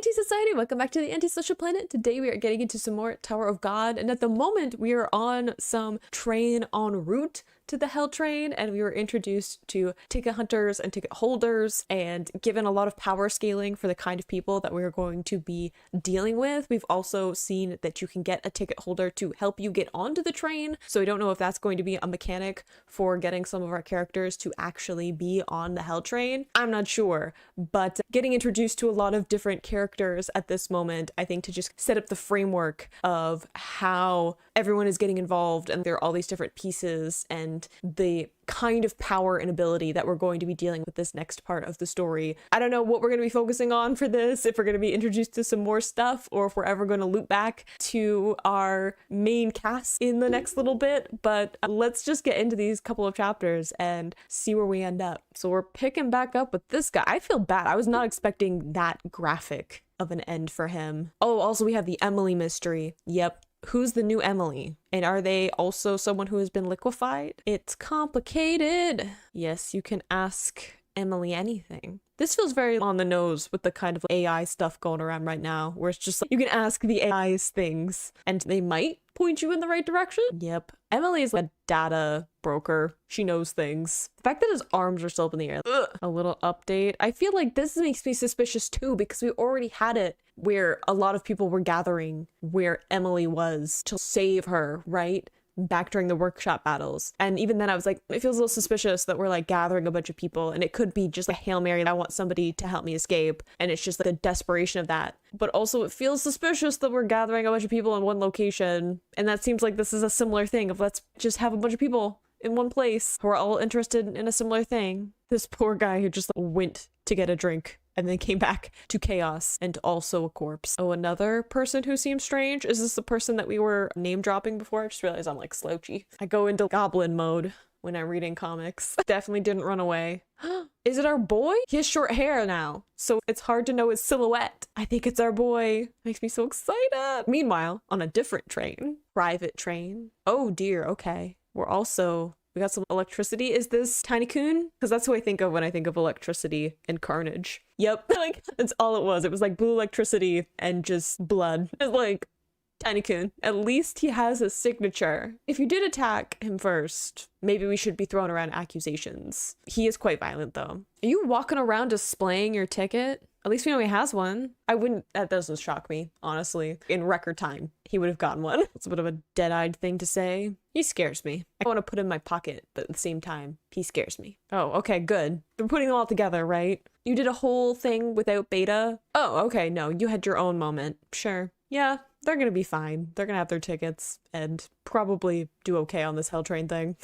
Anti-society, welcome back to the Anti-Social Planet. Today we are getting into some more Tower of God, and at the moment we are on some train en route to the Hell Train, and we were introduced to ticket hunters and ticket holders and given a lot of power scaling for the kind of people that we're going to be dealing with. We've also seen that you can get a ticket holder to help you get onto the train, so I don't know if that's going to be a mechanic for getting some of our characters to actually be on the Hell Train. I'm not sure, but getting introduced to a lot of different characters at this moment, I think, to just set up the framework of how everyone is getting involved, and there are all these different pieces and the kind of power and ability that we're going to be dealing with this next part of the story. I don't know what we're going to be focusing on for this, if we're going to be introduced to some more stuff, or if we're ever going to loop back to our main cast in the next little bit, but let's just get into these couple of chapters and see where we end up. So we're picking back up with this guy. I feel bad. I was not expecting that graphic of an end for him. Oh, also we have the Emily mystery. Yep. Who's the new Emily? And are they also someone who has been liquefied? It's complicated. Yes, you can ask Emily anything. This feels very on the nose with the kind of AI stuff going around right now, where it's just like, you can ask the AIs things and they might point you in the right direction. Yep. Emily is a data broker. She knows things. The fact that his arms are still up in the air. Ugh. A little update. I feel like this makes me suspicious too, because we already had it where a lot of people were gathering where Emily was to save her, right? Back during the workshop battles. And even then I was like, it feels a little suspicious that we're like gathering a bunch of people, and it could be just a Hail Mary, I want somebody to help me escape, and it's just like a desperation of that. But also it feels suspicious that we're gathering a bunch of people in one location, and that seems like this is a similar thing of let's just have a bunch of people in one place who are all interested in a similar thing. This poor guy who just went to get a drink and then came back to chaos and also a corpse. Oh, another person who seems strange. Is this the person that we were name dropping before? I just realized I'm like slouchy. I go into goblin mode when I'm reading comics. Definitely didn't run away. Is it our boy? He has short hair now, so it's hard to know his silhouette. I think it's our boy. Makes me so excited. Meanwhile, on a different train, private train. Oh dear, okay. We got some electricity. Is this Tiny Coon? Because that's who I think of when I think of electricity and carnage. Yep, like that's all it was. It was like blue electricity and just blood. It's like Tiny Coon. At least he has a signature. If you did attack him first, maybe we should be throwing around accusations. He is quite violent though. Are you walking around displaying your ticket? At least we know he has one. That doesn't shock me, honestly. In record time, he would have gotten one. It's a bit of a dead-eyed thing to say. He scares me. I want to put him in my pocket, but at the same time, he scares me. Oh, okay, good. They're putting them all together, right? You did a whole thing without Beta? Oh, okay, no, you had your own moment. Sure. Yeah, they're gonna be fine. They're gonna have their tickets and probably do okay on this Hell Train thing.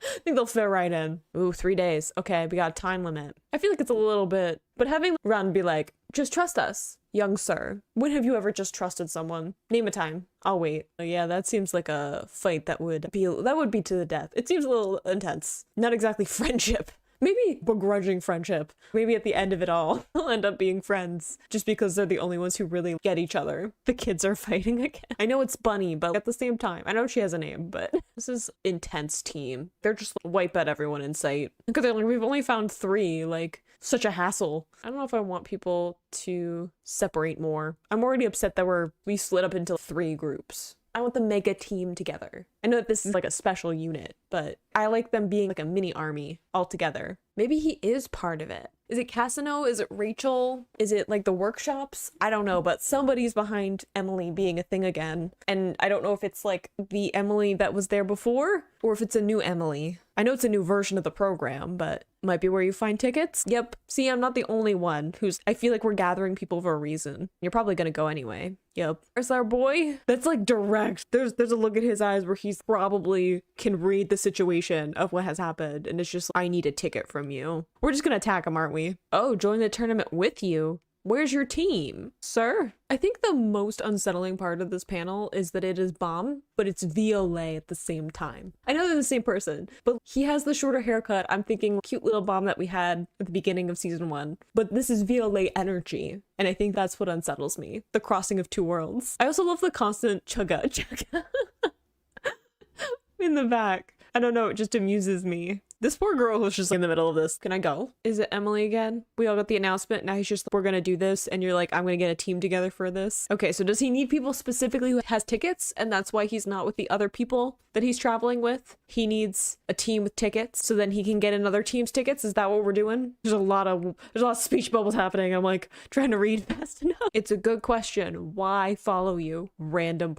I think they'll fit right in. Ooh, 3 days. Okay, we got a time limit. I feel like it's a little bit, but having Ron be like, just trust us, young sir. When have you ever just trusted someone? Name a time. I'll wait. Oh, yeah, that seems like a fight that would be to the death. It seems a little intense. Not exactly friendship. Maybe begrudging friendship. Maybe at the end of it all, they'll end up being friends just because they're the only ones who really get each other. The kids are fighting again. I know it's Bunny, but at the same time, I know she has a name, but this is intense team. They're just wipe out everyone in sight. Because they're like, we've only found 3, like such a hassle. I don't know if I want people to separate more. I'm already upset that we split up into 3 groups. I want the mega team together. I know that this is like a special unit, but I like them being like a mini army all together. Maybe he is part of it. Is it Casino? Is it Rachel? Is it like the workshops? I don't know, but somebody's behind Emily being a thing again. And I don't know if it's like the Emily that was there before or if it's a new Emily. I know it's a new version of the program, but might be where you find tickets. Yep. See, I'm not the only one I feel like we're gathering people for a reason. You're probably gonna go anyway. Yep. There's our boy. That's like direct. There's a look at his eyes where he's probably can read the situation of what has happened. And it's just, I need a ticket from you. We're just gonna attack him, aren't we? Oh, join the tournament with you. Where's your team, sir? I think the most unsettling part of this panel is that it is Bomb, but it's Violet at the same time. I know they're the same person, but he has the shorter haircut. I'm thinking cute little Bomb that we had at the beginning of season 1, but this is Violet energy. And I think that's what unsettles me. The crossing of 2 worlds. I also love the constant chugga in the back. I don't know, it just amuses me. This poor girl was just in the middle of this. Can I go? Is it Emily again? We all got the announcement. Now he's just, we're gonna do this. And you're like, I'm gonna get a team together for this. Okay, so does he need people specifically who has tickets? And that's why he's not with the other people that he's traveling with? He needs a team with tickets so then he can get another team's tickets? Is that what we're doing? There's a lot of speech bubbles happening. I'm like trying to read fast enough. It's a good question. Why follow you? Random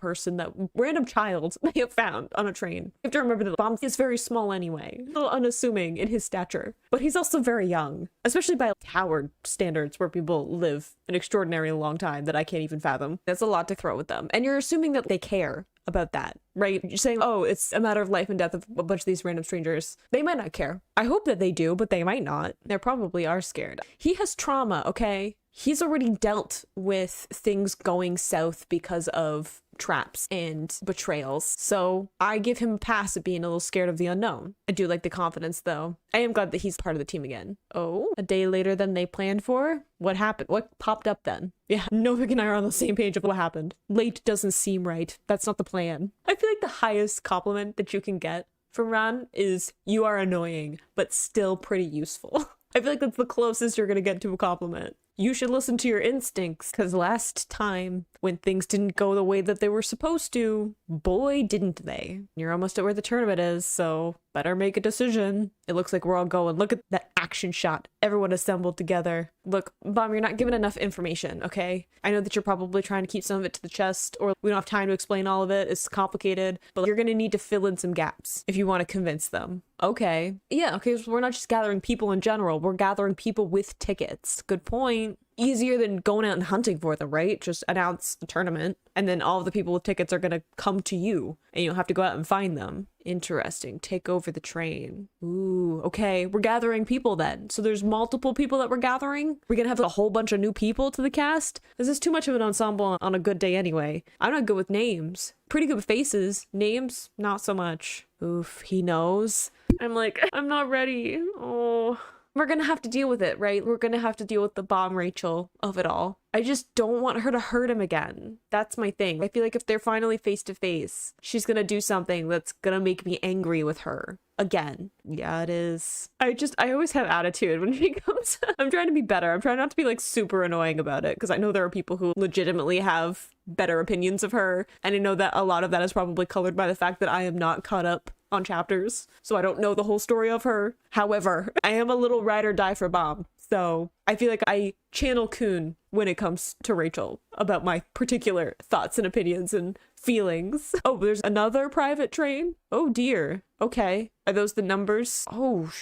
child they have found on a train. You have to remember that Bomb is very small anyway. A little unassuming in his stature. But he's also very young. Especially by Howard standards where people live an extraordinarily long time that I can't even fathom. That's a lot to throw at them. And you're assuming that they care about that, right? You're saying, oh, it's a matter of life and death of a bunch of these random strangers. They might not care. I hope that they do, but they might not. They probably are scared. He has trauma, okay? He's already dealt with things going south because of traps and betrayals. So I give him a pass at being a little scared of the unknown. I do like the confidence though. I am glad that he's part of the team again. Oh, a day later than they planned for? What happened? What popped up then? Yeah, Novik and I are on the same page of what happened. Late doesn't seem right. That's not the plan. I feel like the highest compliment that you can get from Ran is you are annoying, but still pretty useful. I feel like that's the closest you're gonna get to a compliment. You should listen to your instincts, because last time when things didn't go the way that they were supposed to, boy, didn't they. You're almost at where the tournament is, so better make a decision. It looks like we're all going. Look at that action shot. Everyone assembled together. Look, Bomb, you're not given enough information, okay? I know that you're probably trying to keep some of it to the chest, or we don't have time to explain all of it. It's complicated, but you're gonna need to fill in some gaps if you want to convince them. Okay. Yeah, okay, so we're not just gathering people in general. We're gathering people with tickets. Good point. Easier than going out and hunting for them, right? Just announce the tournament, and then all of the people with tickets are gonna come to you, and you don't have to go out and find them. Interesting. Take over the train. Ooh, okay. We're gathering people then. So there's multiple people that we're gathering? We're gonna have a whole bunch of new people to the cast? This is too much of an ensemble on a good day anyway. I'm not good with names. Pretty good with faces. Names, not so much. Oof, he knows. I'm like, I'm not ready. Oh. We're gonna have to deal with it, right? We're gonna have to deal with the Bomb Rachel of it all. I just don't want her to hurt him again. That's my thing. I feel like if they're finally face to face, she's gonna do something that's gonna make me angry with her again. Yeah, it is. I always have attitude when she comes. I'm trying to be better. I'm trying not to be like super annoying about it, because I know there are people who legitimately have better opinions of her, and I know that a lot of that is probably colored by the fact that I am not caught up on chapters, so I don't know the whole story of her. However, I am a little ride or die for Bomb, so I feel like I channel Kun when it comes to Rachel about my particular thoughts and opinions and feelings. Oh, there's another private train? Oh dear. Okay. Are those the numbers? Oh,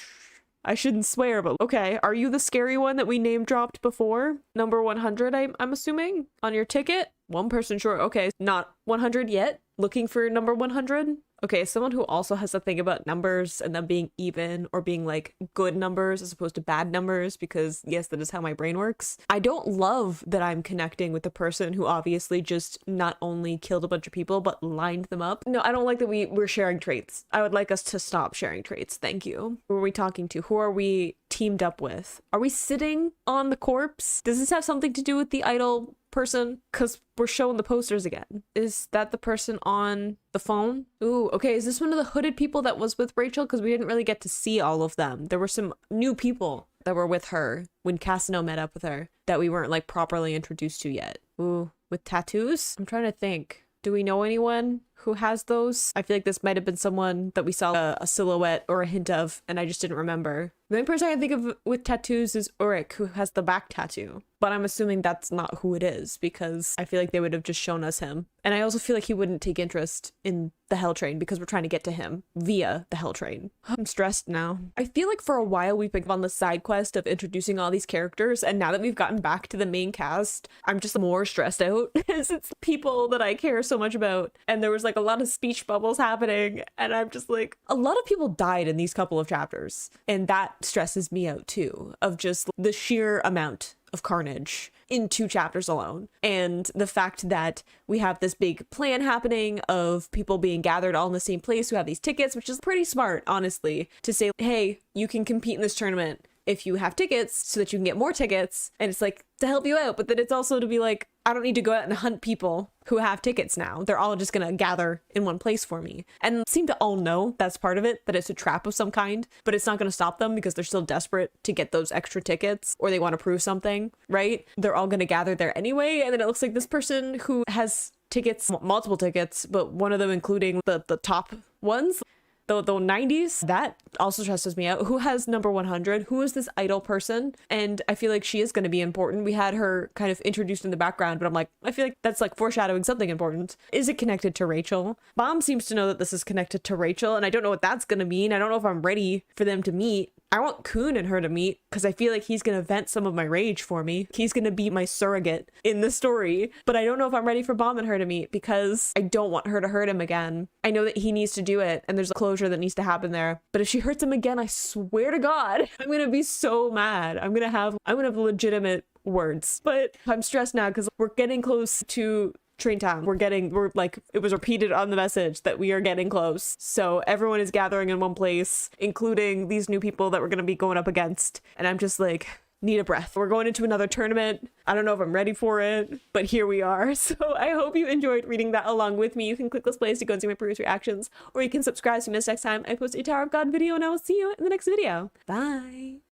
I shouldn't swear, but okay. Are you the scary one that we name dropped before? Number 100, I'm assuming? On your ticket? One person short. Okay, not 100 yet. Looking for number 100? Okay, someone who also has to think about numbers and them being even or being like good numbers as opposed to bad numbers, because yes, that is how my brain works. I don't love that I'm connecting with the person who obviously just not only killed a bunch of people, but lined them up. No, I don't like that we're sharing traits. I would like us to stop sharing traits. Thank you. Who are we talking to? Who are we teamed up with? Are we sitting on the corpse? Does this have something to do with the idol person? Because we're showing the posters again. Is that the person on the phone? Ooh, okay. Is this one of the hooded people that was with Rachel? Because we didn't really get to see all of them. There were some new people that were with her when Cassino met up with her that we weren't like properly introduced to yet. Ooh, with tattoos? I'm trying to think. Do we know anyone who has those? I feel like this might have been someone that we saw a silhouette or a hint of, and I just didn't remember. The only person I can think of with tattoos is Ulrich, who has the back tattoo. But I'm assuming that's not who it is, because I feel like they would have just shown us him. And I also feel like he wouldn't take interest in the Hell Train because we're trying to get to him via the Hell Train. I'm stressed now. I feel like for a while we've been on the side quest of introducing all these characters, and now that we've gotten back to the main cast, I'm just more stressed out as it's people that I care so much about. And there was like a lot of speech bubbles happening, and I'm just like, a lot of people died in these couple of chapters, and that stresses me out too, of just the sheer amount of carnage in 2 chapters alone. And the fact that we have this big plan happening of people being gathered all in the same place who have these tickets, which is pretty smart, honestly, to say, hey, you can compete in this tournament if you have tickets so that you can get more tickets. And it's like to help you out, but then it's also to be like, I don't need to go out and hunt people who have tickets now. They're all just gonna gather in one place for me. And seem to all know that's part of it, that it's a trap of some kind, but it's not gonna stop them because they're still desperate to get those extra tickets or they want to prove something, right? They're all gonna gather there anyway. And then it looks like this person who has tickets, multiple tickets, but one of them including the top ones, the 90s, that also stresses me out. Who has number 100? Who is this idol person? And I feel like she is going to be important. We had her kind of introduced in the background, but I'm like, I feel like that's like foreshadowing something important. Is it connected to Rachel? Bomb seems to know that this is connected to Rachel, and I don't know what that's going to mean. I don't know if I'm ready for them to meet. I want Kun and her to meet because I feel like he's going to vent some of my rage for me. He's going to be my surrogate in the story. But I don't know if I'm ready for Bomb and her to meet because I don't want her to hurt him again. I know that he needs to do it and there's a closure that needs to happen there. But if she hurts him again, I swear to God, I'm going to be so mad. I'm going to have legitimate words. But I'm stressed now because we're getting close to Train Town. We're like, it was repeated on the message that we are getting close. So everyone is gathering in one place, including these new people that we're going to be going up against. And I'm just like, need a breath. We're going into another tournament. I don't know if I'm ready for it, but here we are. So I hope you enjoyed reading that along with me. You can click this place to go and see my previous reactions, or you can subscribe so you miss next time I post a Tower of God video, and I will see you in the next video. Bye.